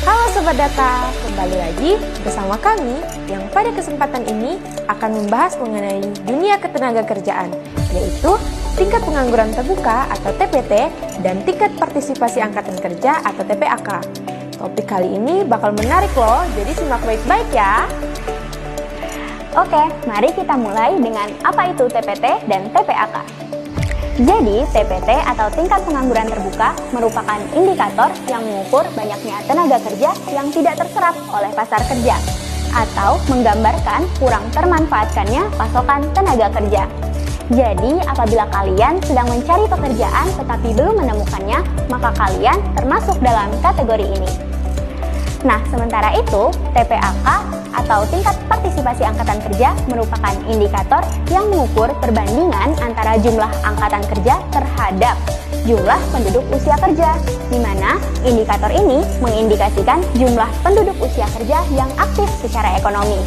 Halo Sobat Data, kembali lagi bersama kami yang pada kesempatan ini akan membahas mengenai dunia ketenagakerjaan, yaitu tingkat pengangguran terbuka atau TPT dan tingkat partisipasi angkatan kerja atau TPAK. Topik kali ini bakal menarik loh, jadi simak baik-baik ya. Oke, mari kita mulai dengan apa itu TPT dan TPAK. Jadi, TPT atau tingkat pengangguran terbuka merupakan indikator yang mengukur banyaknya tenaga kerja yang tidak terserap oleh pasar kerja atau menggambarkan kurang termanfaatkannya pasokan tenaga kerja. Jadi, apabila kalian sedang mencari pekerjaan tetapi belum menemukannya, maka kalian termasuk dalam kategori ini. Nah, sementara itu, TPAK atau tingkat partisipasi angkatan kerja merupakan indikator yang mengukur perbandingan antara jumlah angkatan kerja terhadap jumlah penduduk usia kerja, di mana indikator ini mengindikasikan jumlah penduduk usia kerja yang aktif secara ekonomi.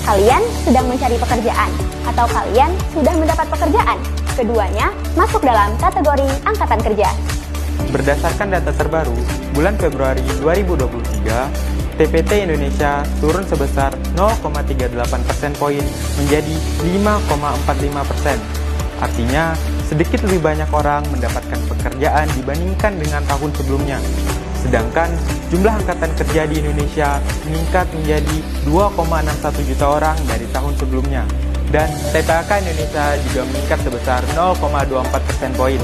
Kalian sedang mencari pekerjaan atau kalian sudah mendapat pekerjaan? Keduanya masuk dalam kategori angkatan kerja. Berdasarkan data terbaru, bulan Februari 2023, TPT Indonesia turun sebesar 0,38 persen poin menjadi 5,45%. Artinya, sedikit lebih banyak orang mendapatkan pekerjaan dibandingkan dengan tahun sebelumnya. Sedangkan jumlah angkatan kerja di Indonesia meningkat menjadi 2,61 juta orang dari tahun sebelumnya. Dan TPAK Indonesia juga meningkat sebesar 0,24 persen poin.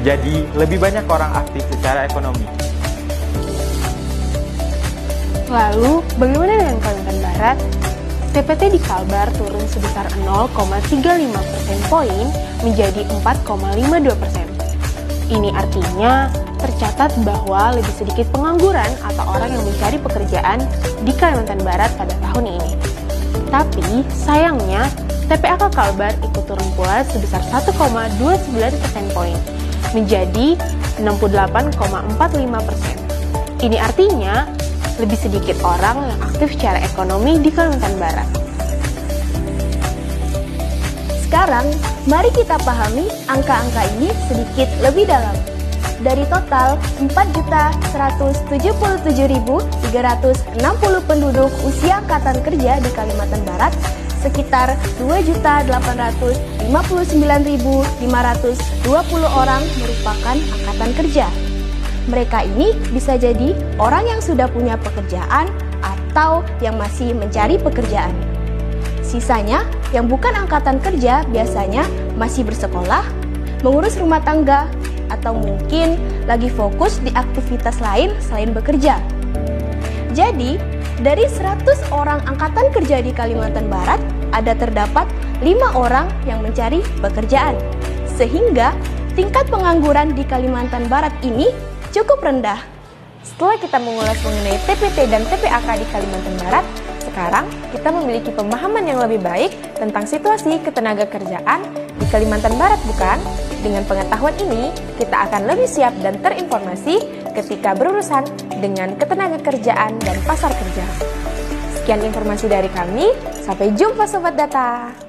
Jadi, lebih banyak orang aktif secara ekonomi. Lalu, bagaimana dengan Kalimantan Barat? TPT di Kalbar turun sebesar 0,35 persen poin menjadi 4,52%. Ini artinya tercatat bahwa lebih sedikit pengangguran atau orang yang mencari pekerjaan di Kalimantan Barat pada tahun ini. Tapi, sayangnya, TPAK Kalbar ikut turun pula sebesar 1,29 persen poin menjadi 68,45%. Ini artinya lebih sedikit orang yang aktif secara ekonomi di Kalimantan Barat. Sekarang, mari kita pahami angka-angka ini sedikit lebih dalam. Dari total 4.177.360 penduduk usia angkatan kerja di Kalimantan Barat, sekitar 2.859.520 orang merupakan angkatan kerja. Mereka ini bisa jadi orang yang sudah punya pekerjaan atau yang masih mencari pekerjaan. Sisanya yang bukan angkatan kerja biasanya masih bersekolah, mengurus rumah tangga, atau mungkin lagi fokus di aktivitas lain selain bekerja. Jadi, dari 100 orang angkatan kerja di Kalimantan Barat, ada terdapat 5 orang yang mencari pekerjaan. Sehingga tingkat pengangguran di Kalimantan Barat ini cukup rendah. Setelah kita mengulas mengenai TPT dan TPAK di Kalimantan Barat, sekarang kita memiliki pemahaman yang lebih baik tentang situasi ketenagakerjaan di Kalimantan Barat, bukan? Dengan pengetahuan ini, kita akan lebih siap dan terinformasi ketika berurusan dengan ketenagakerjaan dan pasar kerja. Sekian informasi dari kami, sampai jumpa Sobat Data!